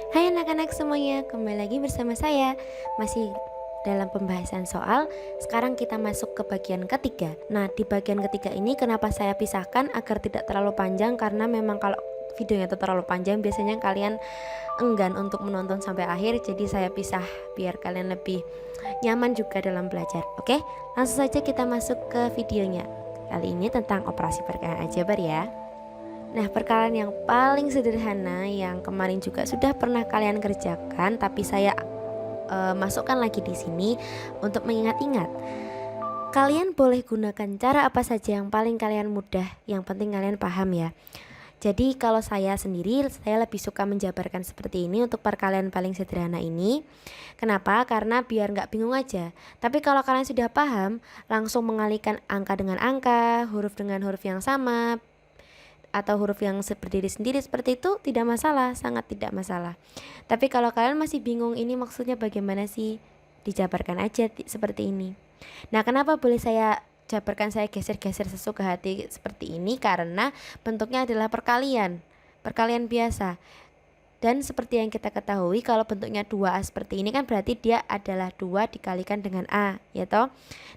Hai anak-anak semuanya, kembali lagi bersama saya. Masih dalam pembahasan soal. Sekarang kita masuk ke bagian ketiga. Nah, di bagian ketiga ini kenapa saya pisahkan agar tidak terlalu panjang, karena memang kalau videonya itu terlalu panjang biasanya kalian enggan untuk menonton sampai akhir. Jadi saya pisah biar kalian lebih nyaman juga dalam belajar. Oke, langsung saja kita masuk ke videonya. Kali ini tentang operasi perkalian aljabar ya. Nah, perkalian yang paling sederhana yang kemarin juga sudah pernah kalian kerjakan, tapi saya masukkan lagi di sini untuk mengingat-ingat. Kalian boleh gunakan cara apa saja yang paling kalian mudah, yang penting kalian paham ya. Jadi kalau saya sendiri, saya lebih suka menjabarkan seperti ini untuk perkalian paling sederhana ini. Kenapa? Karena biar nggak bingung aja. Tapi kalau kalian sudah paham, langsung mengalihkan angka dengan angka, huruf dengan huruf yang sama, atau huruf yang berdiri sendiri seperti itu tidak masalah, sangat tidak masalah. Tapi kalau kalian masih bingung ini maksudnya bagaimana sih, dijabarkan aja seperti ini. Nah, kenapa boleh saya jabarkan, saya geser-geser sesuka hati seperti ini? Karena bentuknya adalah perkalian biasa. Dan seperti yang kita ketahui, kalau bentuknya 2A seperti ini kan berarti dia adalah 2 dikalikan dengan A, ya toh.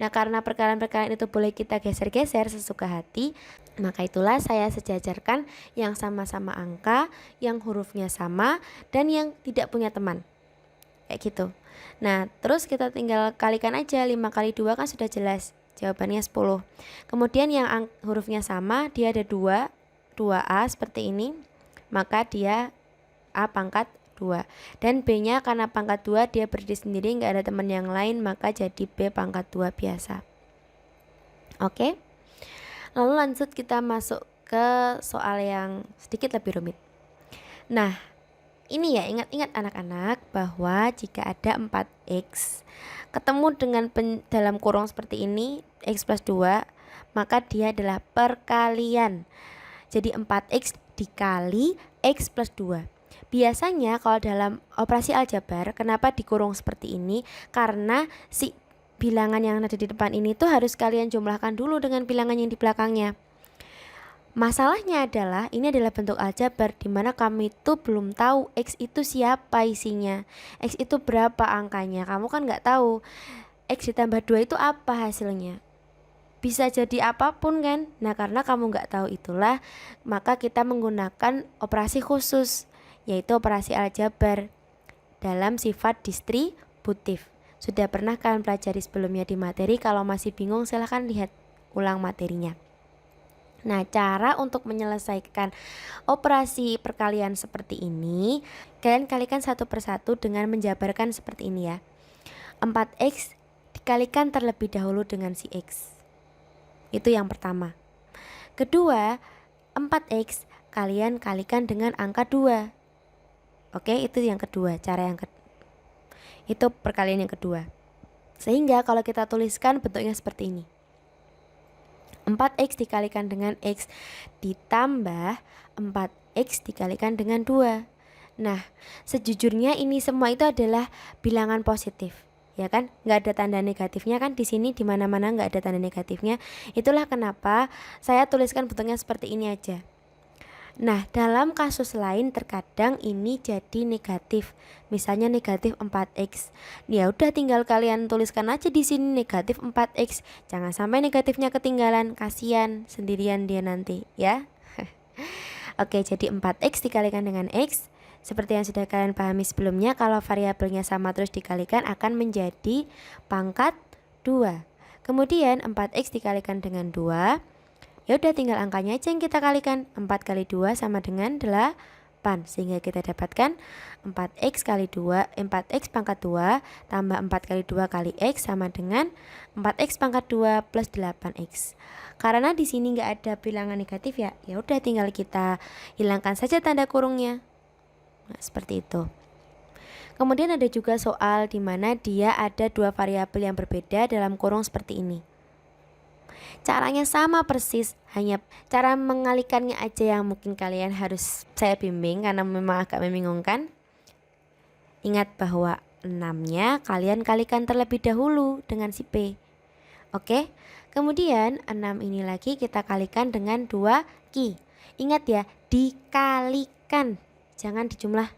Nah, karena perkalian-perkalian itu boleh kita geser-geser sesuka hati, maka itulah saya sejajarkan yang sama-sama angka, yang hurufnya sama, dan yang tidak punya teman. Kayak gitu. Nah, terus kita tinggal kalikan aja, 5 kali 2 kan sudah jelas, jawabannya 10. Kemudian yang hurufnya sama, dia ada 2A seperti ini, maka dia A pangkat 2. Dan B nya karena pangkat 2 dia berdiri sendiri, nggak ada teman yang lain, maka jadi B pangkat 2 biasa. Oke. Lalu lanjut kita masuk ke soal yang sedikit lebih rumit. Nah, ini ya, ingat-ingat anak-anak bahwa jika ada 4x ketemu dengan dalam kurung seperti ini, x plus 2, maka dia adalah perkalian. Jadi 4x dikali x plus 2. Biasanya kalau dalam operasi aljabar, kenapa dikurung seperti ini? Karena si bilangan yang ada di depan ini tuh harus kalian jumlahkan dulu dengan bilangan yang di belakangnya. Masalahnya adalah ini adalah bentuk aljabar di mana kamu itu belum tahu x itu siapa isinya, x itu berapa angkanya. Kamu kan nggak tahu x ditambah 2 itu apa hasilnya. Bisa jadi apapun kan. Nah, karena kamu nggak tahu itulah, maka kita menggunakan operasi khusus, yaitu operasi aljabar dalam sifat distributif. Sudah pernah kalian pelajari sebelumnya di materi. Kalau masih bingung silahkan lihat ulang materinya. Nah, cara untuk menyelesaikan operasi perkalian seperti ini, kalian kalikan satu persatu dengan menjabarkan seperti ini ya. 4x dikalikan terlebih dahulu dengan si x. Itu yang pertama. Kedua, 4x kalian kalikan dengan angka 2. Oke, itu yang kedua, cara yang itu perkalian yang kedua. Sehingga kalau kita tuliskan bentuknya seperti ini. 4x dikalikan dengan x ditambah 4x dikalikan dengan 2. Nah, sejujurnya ini semua itu adalah bilangan positif, ya kan? Nggak ada tanda negatifnya kan di sini, di mana-mana nggak ada tanda negatifnya. Itulah kenapa saya tuliskan bentuknya seperti ini aja. Nah, dalam kasus lain terkadang ini jadi negatif. Misalnya negatif 4x. Ya udah tinggal kalian tuliskan aja di sini negatif 4x. Jangan sampai negatifnya ketinggalan, kasihan sendirian dia nanti, ya. Oke, jadi 4x dikalikan dengan x. Seperti yang sudah kalian pahami sebelumnya, kalau variabelnya sama terus dikalikan akan menjadi pangkat 2. Kemudian 4x dikalikan dengan 2. Ya udah tinggal angkanya aja yang kita kalikan. 4 kali 2 sama dengan 8. Sehingga kita dapatkan 4x kali 2, 4x pangkat 2 tambah 4 kali 2 kali x sama dengan 4x pangkat 2 plus 8x. Karena di sini nggak ada bilangan negatif ya, ya udah tinggal kita hilangkan saja tanda kurungnya. Nah, seperti itu. Kemudian ada juga soal di mana dia ada dua variabel yang berbeda dalam kurung seperti ini. Caranya sama persis, hanya cara mengalihkannya aja yang mungkin kalian harus saya bimbing karena memang agak membingungkan. Ingat bahwa 6-nya kalian kalikan terlebih dahulu dengan si P. Oke, kemudian 6 ini lagi kita kalikan dengan 2Q. Ingat ya, dikalikan, jangan dijumlah.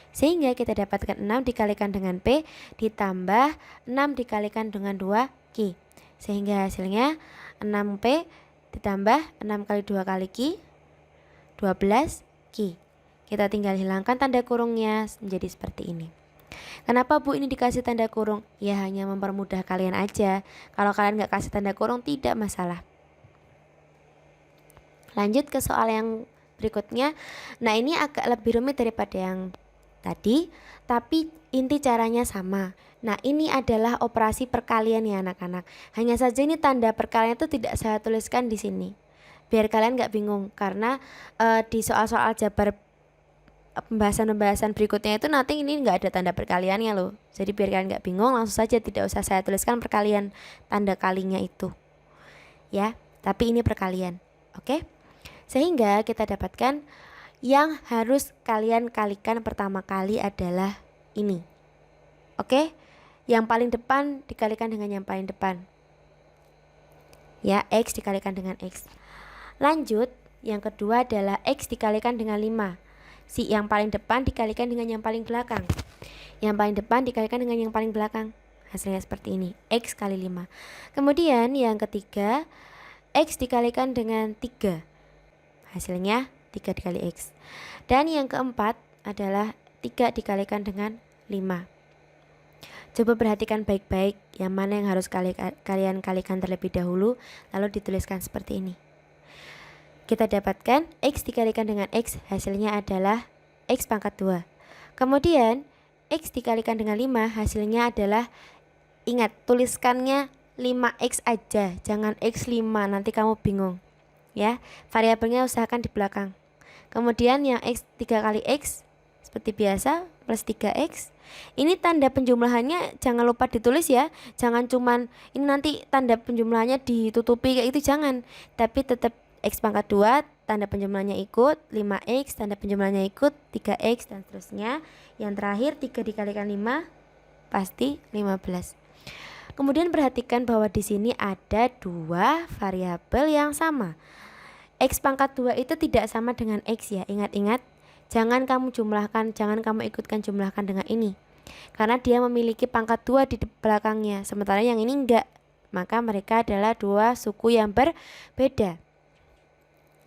Sehingga kita dapatkan 6 dikalikan dengan P ditambah 6 dikalikan dengan 2Q. Sehingga hasilnya 6P ditambah 6 kali 2 kali Q 12Q. Kita tinggal hilangkan tanda kurungnya menjadi seperti ini. Kenapa Bu ini dikasih tanda kurung? Ya hanya mempermudah kalian aja. Kalau kalian nggak kasih tanda kurung tidak masalah. Lanjut ke soal yang berikutnya. Nah ini agak lebih rumit daripada yang tadi, tapi inti caranya sama. Nah ini adalah operasi perkalian ya anak-anak. Hanya saja ini tanda perkalian itu tidak saya tuliskan di sini, biar kalian nggak bingung. Karena di soal-soal jabar pembahasan berikutnya itu nanti ini nggak ada tanda perkaliannya loh. Jadi biar kalian nggak bingung, langsung saja tidak usah saya tuliskan perkalian tanda kalinya itu ya, tapi ini perkalian. Oke, sehingga kita dapatkan yang harus kalian kalikan pertama kali adalah ini. Oke, yang paling depan dikalikan dengan yang paling depan ya, X dikalikan dengan X. Lanjut, yang kedua adalah X dikalikan dengan 5. Si yang paling depan dikalikan dengan yang paling belakang. Yang paling depan dikalikan dengan yang paling belakang. Hasilnya seperti ini, X kali 5. Kemudian yang ketiga, X dikalikan dengan 3. Hasilnya 3 dikali X. Dan yang keempat adalah 3 dikalikan dengan 5. Coba perhatikan baik-baik yang mana yang harus kalian kalikan terlebih dahulu, lalu dituliskan seperti ini. Kita dapatkan X dikalikan dengan X, hasilnya adalah X pangkat 2. Kemudian X dikalikan dengan 5, hasilnya adalah, ingat tuliskannya 5X aja, jangan X5, nanti kamu bingung ya. Variabelnya usahakan di belakang. Kemudian yang X 3 kali X seperti biasa plus 3X. Ini tanda penjumlahannya jangan lupa ditulis ya. Jangan cuman ini nanti tanda penjumlahannya ditutupi kayak itu, jangan. Tapi tetap X pangkat 2 tanda penjumlahannya ikut, 5X tanda penjumlahannya ikut, 3X dan seterusnya. Yang terakhir 3 dikalikan 5 pasti 15. Kemudian perhatikan bahwa di sini ada 2 variabel yang sama. X pangkat 2 itu tidak sama dengan X ya. Ingat-ingat, jangan kamu jumlahkan, jangan kamu ikutkan jumlahkan dengan ini. Karena dia memiliki pangkat 2 di belakangnya, sementara yang ini enggak. Maka mereka adalah 2 suku yang berbeda.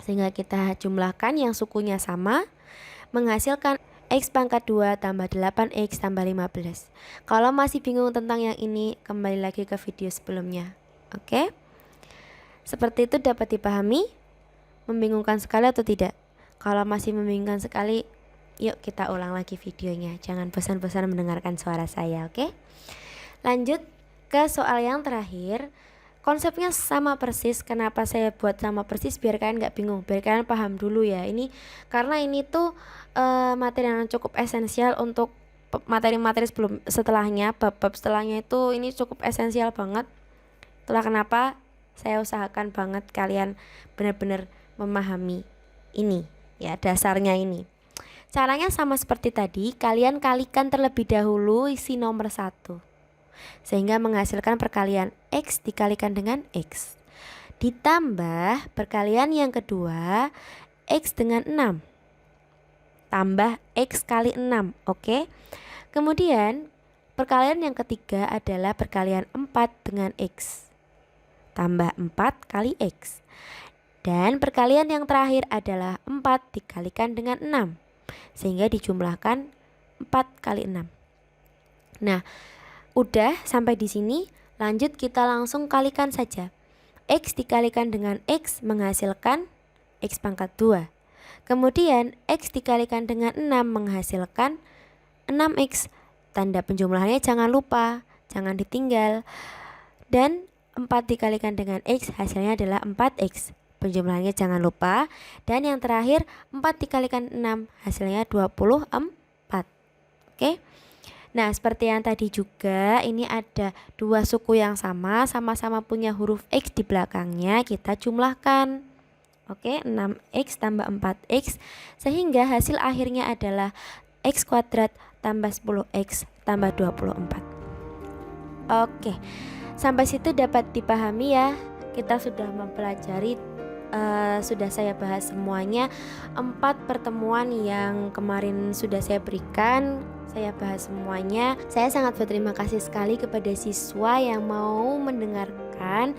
Sehingga kita jumlahkan yang sukunya sama, menghasilkan X pangkat 2 tambah 8X tambah 15. Kalau masih bingung tentang yang ini, kembali lagi ke video sebelumnya. Oke? Seperti itu dapat dipahami? Membingungkan sekali atau tidak? Kalau masih membingungkan sekali, yuk kita ulang lagi videonya. Jangan bosan-bosan mendengarkan suara saya, oke? Lanjut ke soal yang terakhir. Konsepnya sama persis. Kenapa saya buat sama persis? Biar kalian gak bingung, biar kalian paham dulu ya. Ini karena ini tuh materi yang cukup esensial untuk materi-materi setelahnya, bab-bab setelahnya itu ini cukup esensial banget. Itulah kenapa saya usahakan banget kalian benar-benar memahami ini ya, dasarnya ini. Caranya sama seperti tadi, kalian kalikan terlebih dahulu isi nomor 1. Sehingga menghasilkan perkalian X dikalikan dengan X. Ditambah perkalian yang kedua, X dengan 6. Tambah X kali 6, oke? Kemudian perkalian yang ketiga adalah perkalian 4 dengan X. Tambah 4 kali X. Dan perkalian yang terakhir adalah 4 dikalikan dengan 6. Sehingga dijumlahkan 4 kali 6. Nah, udah sampai di sini, lanjut kita langsung kalikan saja. X dikalikan dengan X menghasilkan X pangkat 2. Kemudian X dikalikan dengan 6 menghasilkan 6X. Tanda penjumlahannya jangan lupa, jangan ditinggal. Dan 4 dikalikan dengan X hasilnya adalah 4X. Penjumlahannya jangan lupa. Dan yang terakhir 4 dikalikan 6 hasilnya 24. Oke. Nah, seperti yang tadi juga, ini ada 2 suku yang sama-sama punya huruf X di belakangnya, kita jumlahkan. Oke, 6X tambah 4X, sehingga hasil akhirnya adalah X kuadrat tambah 10X tambah 24. Oke, sampai situ dapat dipahami ya. Kita sudah mempelajari sudah saya bahas semuanya. 4 pertemuan yang kemarin sudah saya berikan, saya bahas semuanya. Saya sangat berterima kasih sekali kepada siswa yang mau mendengarkan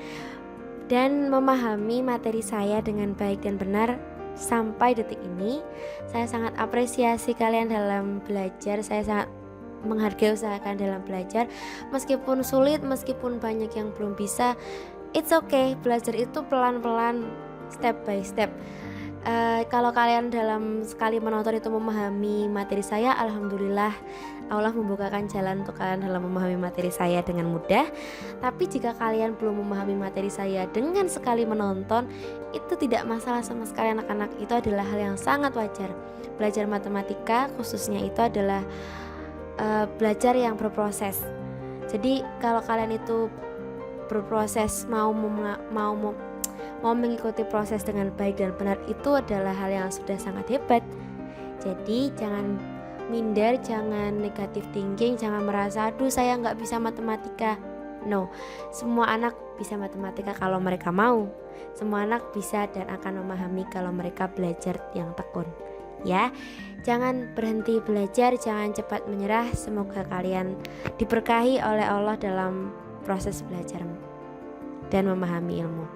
dan memahami materi saya dengan baik dan benar sampai detik ini. Saya sangat apresiasi kalian dalam belajar. Saya sangat menghargai usaha kalian dalam belajar. Meskipun sulit, meskipun banyak yang belum bisa, it's okay. Belajar itu pelan-pelan, step by step. Kalau kalian dalam sekali menonton itu memahami materi saya, alhamdulillah Allah membukakan jalan untuk kalian dalam memahami materi saya dengan mudah. Tapi jika kalian belum memahami materi saya dengan sekali menonton, itu tidak masalah sama sekali anak-anak. Itu adalah hal yang sangat wajar. Belajar matematika khususnya itu adalah belajar yang berproses. Jadi kalau kalian itu berproses mau mengikuti proses dengan baik dan benar, itu adalah hal yang sudah sangat hebat. Jadi jangan minder, jangan negatif thinking, jangan merasa aduh saya nggak bisa matematika. No, semua anak bisa matematika kalau mereka mau. Semua anak bisa dan akan memahami kalau mereka belajar yang tekun. Ya, jangan berhenti belajar, jangan cepat menyerah. Semoga kalian diberkahi oleh Allah dalam proses belajar dan memahami ilmu.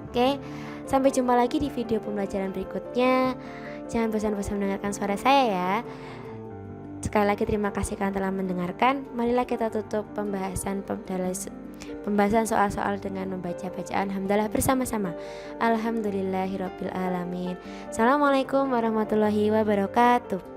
Oke, sampai jumpa lagi di video pembelajaran berikutnya. Jangan bosan-bosan mendengarkan suara saya ya. Sekali lagi terima kasih kalian telah mendengarkan. Marilah kita tutup pembahasan soal-soal dengan membaca bacaan hamdalah bersama-sama. Alhamdulillahirabbil alamin. Assalamualaikum warahmatullahi wabarakatuh.